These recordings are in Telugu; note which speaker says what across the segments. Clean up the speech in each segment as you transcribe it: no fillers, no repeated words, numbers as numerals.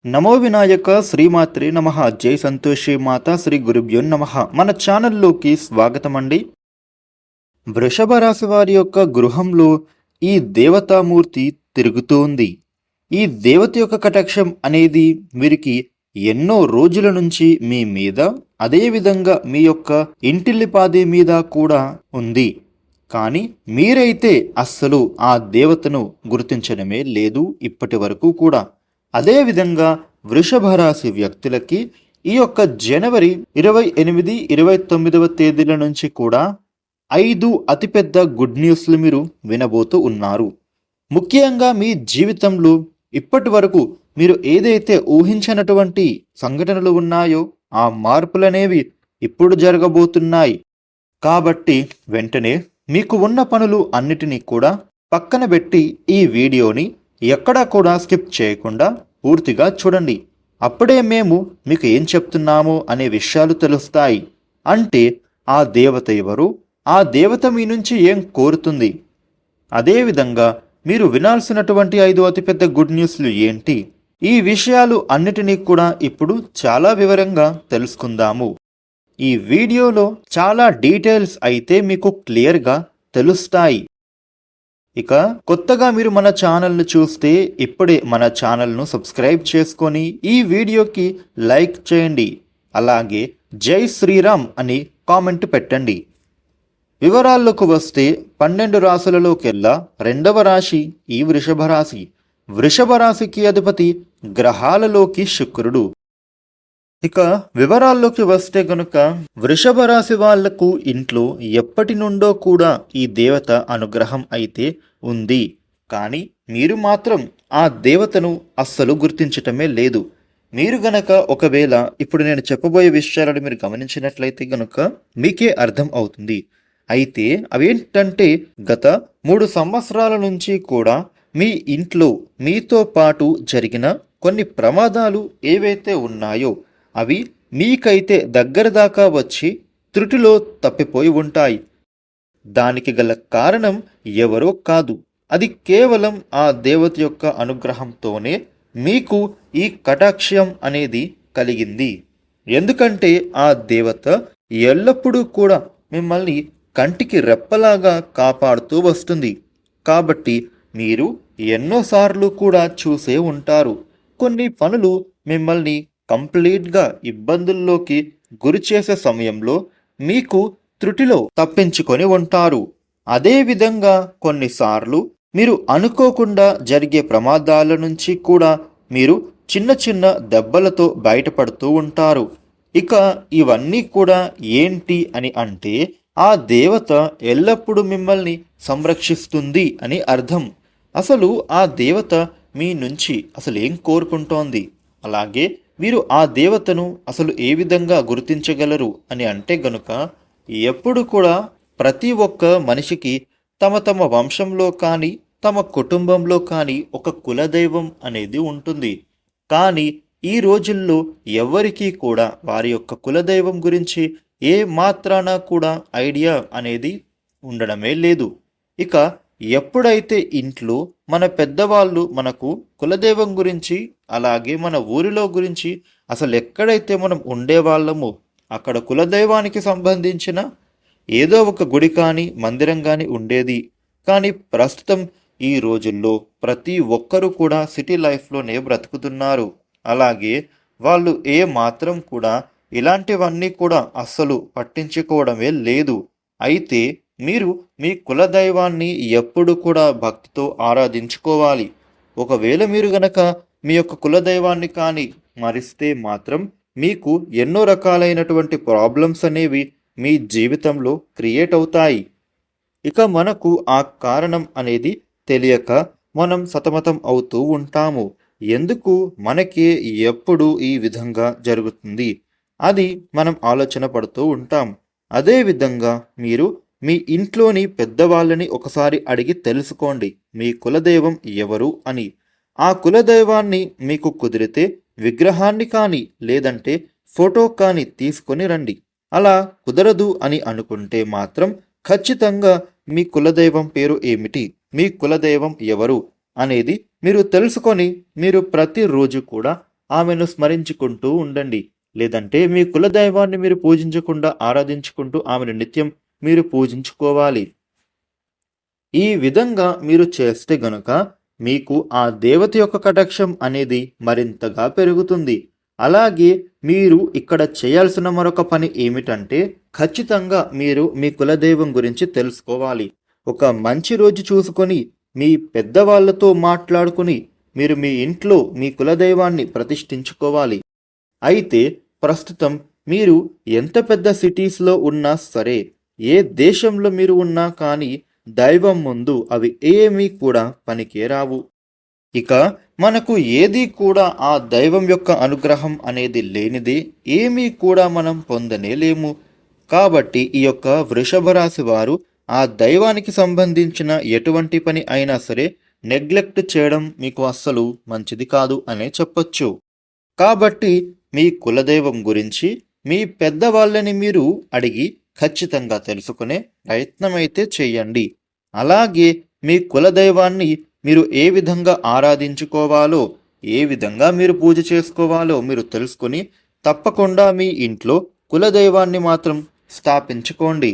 Speaker 1: నమో వినాయక శ్రీమాత్రే నమః. జై సంతోషి మాత శ్రీ గురుభ్యో నమః. మన ఛానల్లోకి స్వాగతం అండి. వృషభ రాశి వారి యొక్క గృహంలో ఈ దేవతామూర్తి తిరుగుతోంది. ఈ దేవత యొక్క కటాక్షం అనేది వీరికి ఎన్నో రోజుల నుంచి మీ మీద, అదేవిధంగా మీ యొక్క ఇంటిల్లిపాది మీద కూడా ఉంది. కానీ మీరైతే అస్సలు ఆ దేవతను గుర్తించడమే లేదు ఇప్పటి వరకు కూడా. అదేవిధంగా వృషభ రాశి వ్యక్తులకి ఈ యొక్క జనవరి 28, 29వ తేదీల నుంచి కూడా 5 అతిపెద్ద గుడ్ న్యూస్లు మీరు వినబోతూ ఉన్నారు. ముఖ్యంగా మీ జీవితంలో ఇప్పటి వరకు మీరు ఏదైతే ఊహించినటువంటి సంఘటనలు ఉన్నాయో ఆ మార్పులనేవి ఇప్పుడు జరగబోతున్నాయి. కాబట్టి వెంటనే మీకు ఉన్న పనులు అన్నిటినీ కూడా పక్కన పెట్టి ఈ వీడియోని ఎక్కడా కూడా స్కిప్ చేయకుండా పూర్తిగా చూడండి. అప్పుడే మేము మీకు ఏం చెప్తున్నామో అనే విషయాలు తెలుస్తాయి. అంటే ఆ దేవత ఎవరు, ఆ దేవత మీ నుంచి ఏం కోరుతుంది, అదేవిధంగా మీరు వినాల్సినటువంటి 5 అతిపెద్ద గుడ్ న్యూస్లు ఏంటి, ఈ విషయాలు అన్నిటినీ కూడా ఇప్పుడు చాలా వివరంగా తెలుసుకుందాము. ఈ వీడియోలో చాలా డీటెయిల్స్ అయితే మీకు క్లియర్గా తెలుస్తాయి. ఇక కొత్తగా మీరు మన ఛానల్ను చూస్తే ఇప్పుడే మన ఛానల్ను సబ్స్క్రైబ్ చేసుకొని ఈ వీడియోకి లైక్ చేయండి. అలాగే జై శ్రీరామ్ అని కామెంట్ పెట్టండి. వివరాల్లోకి వస్తే 12 రాశులలోకెల్లా 2వ రాశి ఈ వృషభ రాశి. వృషభ రాశికి అధిపతి గ్రహాలలోకి శుక్రుడు. ఇక వివరాల్లోకి వస్తే గనుక వృషభ రాశి వాళ్లకు ఇంట్లో ఎప్పటి నుండో కూడా ఈ దేవత అనుగ్రహం అయితే ఉంది. కానీ మీరు మాత్రం ఆ దేవతను అస్సలు గుర్తించటమే లేదు. మీరు గనక ఒకవేళ ఇప్పుడు నేను చెప్పబోయే విషయాలను మీరు గమనించినట్లయితే గనుక మీకే అర్థం అవుతుంది. అయితే అవేంటంటే గత 3 సంవత్సరాల నుంచి కూడా మీ ఇంట్లో మీతో పాటు జరిగిన కొన్ని ప్రమాదాలు ఏవైతే ఉన్నాయో అవి మీకైతే దగ్గర దాకా వచ్చి త్రుటిలో తప్పిపోయి ఉంటాయి. దానికి గల కారణం ఎవరో కాదు, అది కేవలం ఆ దేవత యొక్క అనుగ్రహంతోనే మీకు ఈ కటాక్షం అనేది కలిగింది. ఎందుకంటే ఆ దేవత ఎల్లప్పుడూ కూడా మిమ్మల్ని కంటికి రెప్పలాగా కాపాడుతూ వస్తుంది. కాబట్టి మీరు ఎన్నోసార్లు కూడా చూసే ఉంటారు. కొన్ని పనులు మిమ్మల్ని కంప్లీట్గా ఇబ్బందుల్లోకి గురి చేసే సమయంలో మీకు త్రుటిలో తప్పించుకొని ఉంటారు. అదేవిధంగా కొన్నిసార్లు మీరు అనుకోకుండా జరిగే ప్రమాదాల నుంచి కూడా మీరు చిన్న చిన్న దెబ్బలతో బయటపడుతూ ఉంటారు. ఇక ఇవన్నీ కూడా ఏంటి అని అంటే ఆ దేవత ఎల్లప్పుడూ మిమ్మల్ని సంరక్షిస్తుంది అని అర్థం. అసలు ఆ దేవత మీ నుంచి అసలు ఏం కోరుకుంటోంది, అలాగే మీరు ఆ దేవతను అసలు ఏ విధంగా గుర్తించగలరు అని అంటే గనుక ఎప్పుడు కూడా ప్రతి ఒక్క మనిషికి తమ తమ వంశంలో కానీ తమ కుటుంబంలో కానీ ఒక కులదైవం అనేది ఉంటుంది. కానీ ఈ రోజుల్లో ఎవరికీ కూడా వారి యొక్క కులదైవం గురించి ఏ మాత్రాన కూడా ఐడియా అనేది ఉండడమే లేదు. ఇక ఎప్పుడైతే ఇంట్లో మన పెద్దవాళ్ళు మనకు కులదైవం గురించి, అలాగే మన ఊరిలో గురించి, అసలు ఎక్కడైతే మనం ఉండేవాళ్ళమో అక్కడ కులదైవానికి సంబంధించిన ఏదో ఒక గుడి కానీ మందిరం కానీ ఉండేది. కానీ ప్రస్తుతం ఈ రోజుల్లో ప్రతి ఒక్కరూ కూడా సిటీ లైఫ్లోనే బ్రతుకుతున్నారు. అలాగే వాళ్ళు ఏ మాత్రం కూడా ఇలాంటివన్నీ కూడా అస్సలు పట్టించుకోవడమే లేదు. అయితే మీరు మీ కులదైవాన్ని ఎప్పుడు కూడా భక్తితో ఆరాధించుకోవాలి. ఒకవేళ మీరు గనక మీ యొక్క కులదైవాన్ని కానీ మరిస్తే మాత్రం మీకు ఎన్నో రకాలైనటువంటి ప్రాబ్లమ్స్ అనేవి మీ జీవితంలో క్రియేట్ అవుతాయి. ఇక మనకు ఆ కారణం అనేది తెలియక మనం సతమతం అవుతూ ఉంటాము. ఎందుకు మనకే ఎప్పుడు ఈ విధంగా జరుగుతుంది అది మనం ఆలోచన పడుతూ ఉంటాం. అదేవిధంగా మీరు మీ ఇంట్లోని పెద్దవాళ్ళని ఒకసారి అడిగి తెలుసుకోండి మీ కులదైవం ఎవరు అని. ఆ కులదైవాన్ని మీకు కుదిరితే విగ్రహాన్ని కానీ లేదంటే ఫోటో కానీ తీసుకొని రండి. అలా కుదరదు అని అనుకుంటే మాత్రం ఖచ్చితంగా మీ కులదైవం పేరు ఏమిటి, మీ కులదైవం ఎవరు అనేది మీరు తెలుసుకొని మీరు ప్రతిరోజు కూడా ఆమెను స్మరించుకుంటూ ఉండండి. లేదంటే మీ కులదైవాన్ని మీరు పూజించకుండా ఆరాధించుకుంటూ ఆమెను నిత్యం మీరు పూజించుకోవాలి. ఈ విధంగా మీరు చేస్తే గనుక మీకు ఆ దేవత యొక్క కటాక్షం అనేది మరింతగా పెరుగుతుంది. అలాగే మీరు ఇక్కడ చేయాల్సిన మరొక పని ఏమిటంటే ఖచ్చితంగా మీరు మీ కులదైవం గురించి తెలుసుకోవాలి. ఒక మంచి రోజు చూసుకొని మీ పెద్దవాళ్లతో మాట్లాడుకుని మీరు మీ ఇంట్లో మీ కులదైవాన్ని ప్రతిష్ఠించుకోవాలి. అయితే ప్రస్తుతం మీరు ఎంత పెద్ద సిటీస్లో ఉన్నా సరే, ఏ దేశంలో మీరు ఉన్నా కానీ దైవం ముందు అవి ఏమీ కూడా పనికే రావు. ఇక మనకు ఏది కూడా ఆ దైవం యొక్క అనుగ్రహం అనేది లేనిదే ఏమీ కూడా మనం పొందనేలేము. కాబట్టి ఈ యొక్క వృషభ రాశి వారు ఆ దైవానికి సంబంధించిన ఎటువంటి పని అయినా సరే నెగ్లెక్ట్ చేయడం మీకు అస్సలు మంచిది కాదు అనే చెప్పొచ్చు. కాబట్టి మీ కులదైవం గురించి మీ పెద్దవాళ్ళని మీరు అడిగి ఖచ్చితంగా తెలుసుకునే ప్రయత్నం అయితే చేయండి. అలాగే మీ కులదైవాన్ని మీరు ఏ విధంగా ఆరాధించుకోవాలో, ఏ విధంగా మీరు పూజ చేసుకోవాలో మీరు తెలుసుకొని తప్పకుండా మీ ఇంట్లో కులదైవాన్ని మాత్రం స్థాపించుకోండి.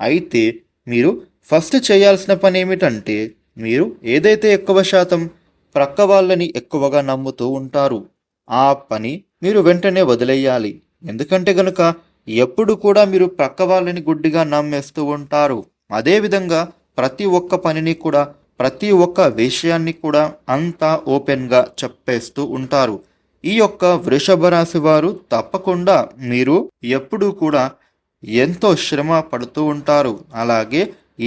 Speaker 1: అయితే మీరు ఫస్ట్ చేయాల్సిన పని ఏమిటంటే మీరు ఏదైతే ఎక్కువ శాతం ప్రక్క వాళ్ళని ఎక్కువగా నమ్ముతూ ఉంటారు ఆ పని మీరు వెంటనే వదిలేయాలి. ఎందుకంటే గనుక ఎప్పుడు కూడా మీరు ప్రక్క వాళ్ళని గుడ్డిగా నమ్మేస్తూ ఉంటారు. అదేవిధంగా ప్రతి ఒక్క పనిని కూడా ప్రతి ఒక్క విషయాన్ని కూడా అంతా ఓపెన్గా చెప్పేస్తూ ఉంటారు. ఈ యొక్క వృషభ రాశి వారు తప్పకుండా మీరు ఎప్పుడూ కూడా ఎంతో శ్రమ పడుతూ ఉంటారు. అలాగే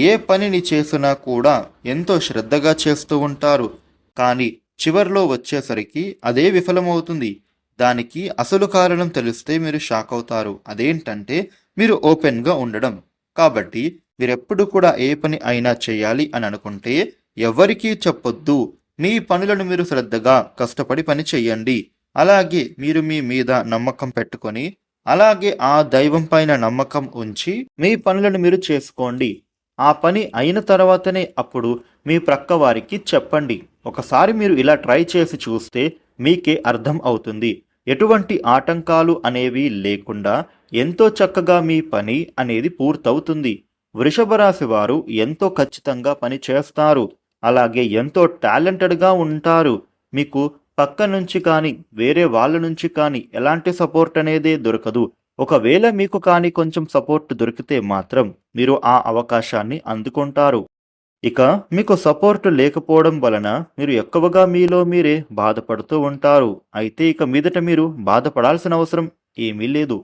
Speaker 1: ఏ పనిని చేసినా కూడా ఎంతో శ్రద్ధగా చేస్తూ ఉంటారు. కానీ చివర్లో వచ్చేసరికి అదే విఫలమవుతుంది. దానికి అసలు కారణం తెలిస్తే మీరు షాక్ అవుతారు. అదేంటంటే మీరు ఓపెన్గా ఉండడం. కాబట్టి మీరెప్పుడు కూడా ఏ పని అయినా చేయాలి అని అనుకుంటే ఎవరికీ చెప్పొద్దు. మీ పనులను మీరు శ్రద్ధగా కష్టపడి పని చేయండి. అలాగే మీరు మీ మీద నమ్మకం పెట్టుకొని అలాగే ఆ దైవం పైన నమ్మకం ఉంచి మీ పనులను మీరు చేసుకోండి. ఆ పని అయిన తర్వాతనే అప్పుడు మీ ప్రక్క వారికి చెప్పండి. ఒకసారి మీరు ఇలా ట్రై చేసి చూస్తే మీకే అర్థం అవుతుంది. ఎటువంటి ఆటంకాలు అనేవి లేకుండా ఎంతో చక్కగా మీ పని అనేది పూర్తవుతుంది. వృషభ రాశి వారు ఎంతో ఖచ్చితంగా పని చేస్తారు. అలాగే ఎంతో టాలెంటెడ్గా ఉంటారు. మీకు పక్క నుంచి కానీ వేరే వాళ్ళ నుంచి కానీ ఎలాంటి సపోర్ట్ అనేదే దొరకదు. ఒకవేళ మీకు కానీ కొంచెం సపోర్ట్ దొరికితే మాత్రం మీరు ఆ అవకాశాన్ని అందుకుంటారు. ఇక మీకు సపోర్ట్ లేకపోవడం వలన మీరు ఎక్కువగా మీలో మీరే బాధపడుతూ ఉంటారు. అయితే ఇక మీదట మీరు బాధపడాల్సిన అవసరం ఏమీ లేదు.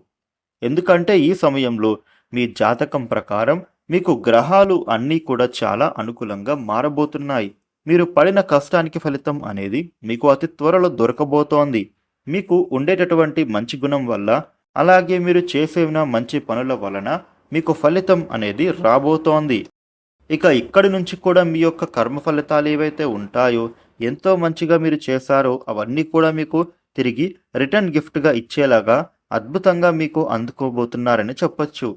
Speaker 1: ఎందుకంటే ఈ సమయంలో మీ జాతకం ప్రకారం మీకు గ్రహాలు అన్నీ కూడా చాలా అనుకూలంగా మారబోతున్నాయి. మీరు పడిన కష్టానికి ఫలితం అనేది మీకు అతి త్వరలో దొరకబోతోంది. మీకు ఉండేటటువంటి మంచి గుణం వల్ల అలాగే మీరు చేసేవిన మంచి పనుల వలన మీకు ఫలితం అనేది రాబోతోంది. ఇక ఇక్కడి నుంచి కూడా మీ యొక్క కర్మ ఫలితాలు ఏవైతే ఉంటాయో ఎంతో మంచిగా మీరు చేశారో అవన్నీ కూడా మీకు తిరిగి రిటర్న్ గిఫ్ట్గా ఇచ్చేలాగా అద్భుతంగా మీకు అందుకోబోతున్నారని చెప్పొచ్చు.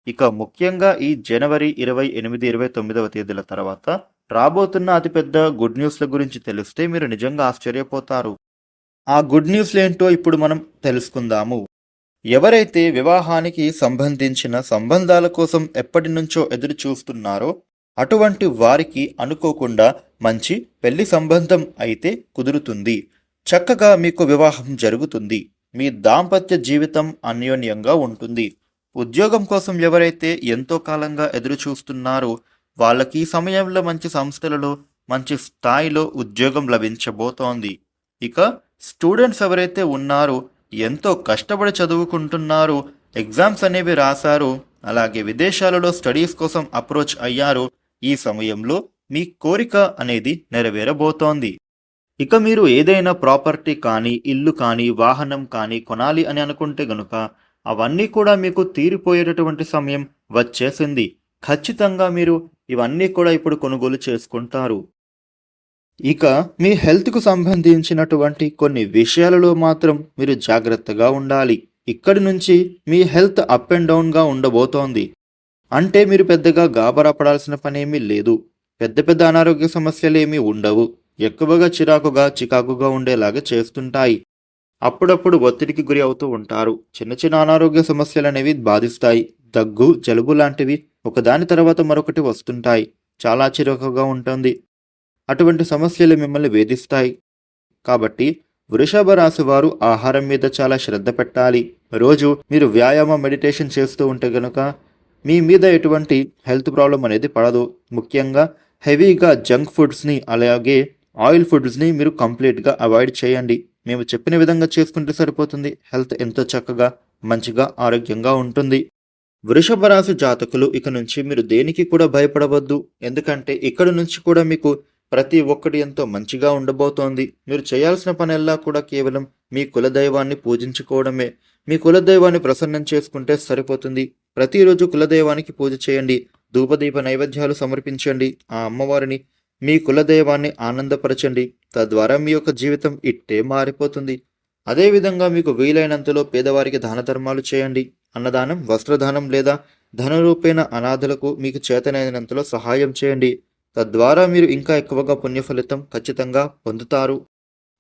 Speaker 1: ఇక ముఖ్యంగా ఈ జనవరి 28, 29వ తేదీల తర్వాత రాబోతున్న అతిపెద్ద గుడ్ న్యూస్ల గురించి తెలిస్తే మీరు నిజంగా ఆశ్చర్యపోతారు. ఆ గుడ్ న్యూస్లు ఏంటో ఇప్పుడు మనం తెలుసుకుందాము. ఎవరైతే వివాహానికి సంబంధించిన సంబంధాల కోసం ఎప్పటి నుంచో ఎదురు చూస్తున్నారో అటువంటి వారికి అనుకోకుండా మంచి పెళ్లి సంబంధం అయితే కుదురుతుంది. చక్కగా మీకు వివాహం జరుగుతుంది. మీ దాంపత్య జీవితం అన్యోన్యంగా ఉంటుంది. ఉద్యోగం కోసం ఎవరైతే ఎంతో కాలంగా ఎదురు చూస్తున్నారో వాళ్ళకి ఈ సమయంలో మంచి సంస్థలలో మంచి స్థాయిలో ఉద్యోగం లభించబోతోంది. ఇక స్టూడెంట్స్ ఎవరైతే ఉన్నారో ఎంతో కష్టపడి చదువుకుంటున్నారో ఎగ్జామ్స్ అనేవి రాశారో అలాగే విదేశాలలో స్టడీస్ కోసం అప్రోచ్ అయ్యారో ఈ సమయంలో మీ కోరిక అనేది నెరవేరబోతోంది. ఇక మీరు ఏదైనా ప్రాపర్టీ కానీ ఇల్లు కానీ వాహనం కానీ కొనాలి అని అనుకుంటే గనుక అవన్నీ కూడా మీకు తీరిపోయేటటువంటి సమయం వచ్చేసింది. ఖచ్చితంగా మీరు ఇవన్నీ కూడా ఇప్పుడు కొనుగోలు చేసుకుంటారు. ఇక మీ హెల్త్కు సంబంధించినటువంటి కొన్ని విషయాలలో మాత్రం మీరు జాగ్రత్తగా ఉండాలి. ఇక్కడి నుంచి మీ హెల్త్ అప్ అండ్ డౌన్గా ఉండబోతోంది. అంటే మీరు పెద్దగా గాబరా పడాల్సిన పనేమీ లేదు. పెద్ద పెద్ద అనారోగ్య సమస్యలు ఏమీ ఉండవు. ఎక్కువగా చికాకుగా ఉండేలాగా చేస్తుంటాయి. అప్పుడప్పుడు ఒత్తిడికి గురి అవుతూ ఉంటారు. చిన్న చిన్న అనారోగ్య సమస్యలనేవి బాధిస్తాయి. దగ్గు, జలుబు లాంటివి ఒకదాని తర్వాత మరొకటి వస్తుంటాయి. చాలా చిరాకుగా ఉంటుంది. అటువంటి సమస్యలు మిమ్మల్ని వేధిస్తాయి. కాబట్టి వృషభ రాశి వారు ఆహారం మీద చాలా శ్రద్ధ పెట్టాలి. రోజు మీరు వ్యాయామం, మెడిటేషన్ చేస్తూ ఉంటే గనుక మీ మీద ఎటువంటి హెల్త్ ప్రాబ్లం అనేది పడదు. ముఖ్యంగా హెవీగా జంక్ ఫుడ్స్ని, అలాగే ఆయిల్ ఫుడ్స్ని మీరు కంప్లీట్గా అవాయిడ్ చేయండి. మేము చెప్పిన విధంగా చేసుకుంటే సరిపోతుంది. హెల్త్ ఎంతో చక్కగా, మంచిగా, ఆరోగ్యంగా ఉంటుంది. వృషభ రాశి జాతకులు ఇక నుంచి మీరు దేనికి కూడా భయపడవద్దు. ఎందుకంటే ఇక్కడ నుంచి కూడా మీకు ప్రతి ఒక్కటి ఎంతో మంచిగా ఉండబోతోంది. మీరు చేయాల్సిన పనెల్లా కూడా కేవలం మీ కులదైవాన్ని పూజించుకోవడమే. మీ కులదైవాన్ని ప్రసన్నం చేసుకుంటే సరిపోతుంది. ప్రతిరోజు కులదైవానికి పూజ చేయండి. ధూపదీప నైవేద్యాలు సమర్పించండి. ఆ అమ్మవారిని, మీ కులదైవాన్ని ఆనందపరచండి. తద్వారా మీ యొక్క జీవితం ఇట్టే మారిపోతుంది. అదేవిధంగా మీకు వీలైనంతలో పేదవారికి దాన ధర్మాలు చేయండి. అన్నదానం, వస్త్రదానం లేదా ధనరూపేణ అనాథలకు మీకు చేతనైనంతలో సహాయం చేయండి. తద్వారా మీరు ఇంకా ఎక్కువగా పుణ్య ఫలితం ఖచ్చితంగా పొందుతారు.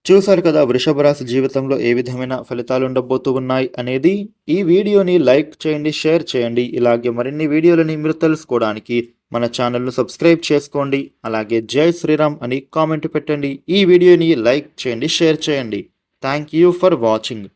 Speaker 1: చూశారు కదా వృషభ రాశి జీవితంలో ఏ విధమైన ఫలితాలు ఉండబోతూ ఉన్నాయి అనేది. ఈ వీడియోని లైక్ చేయండి, షేర్ చేయండి. ఇలాగే మరిన్ని వీడియోలని మీరు తెలుసుకోవడానికి మన ఛానల్ను సబ్స్క్రైబ్ చేసుకోండి. అలాగే జై శ్రీరామ్ అని కామెంట్ పెట్టండి. ఈ వీడియోని లైక్ చేయండి, షేర్ చేయండి. Thank you for watching.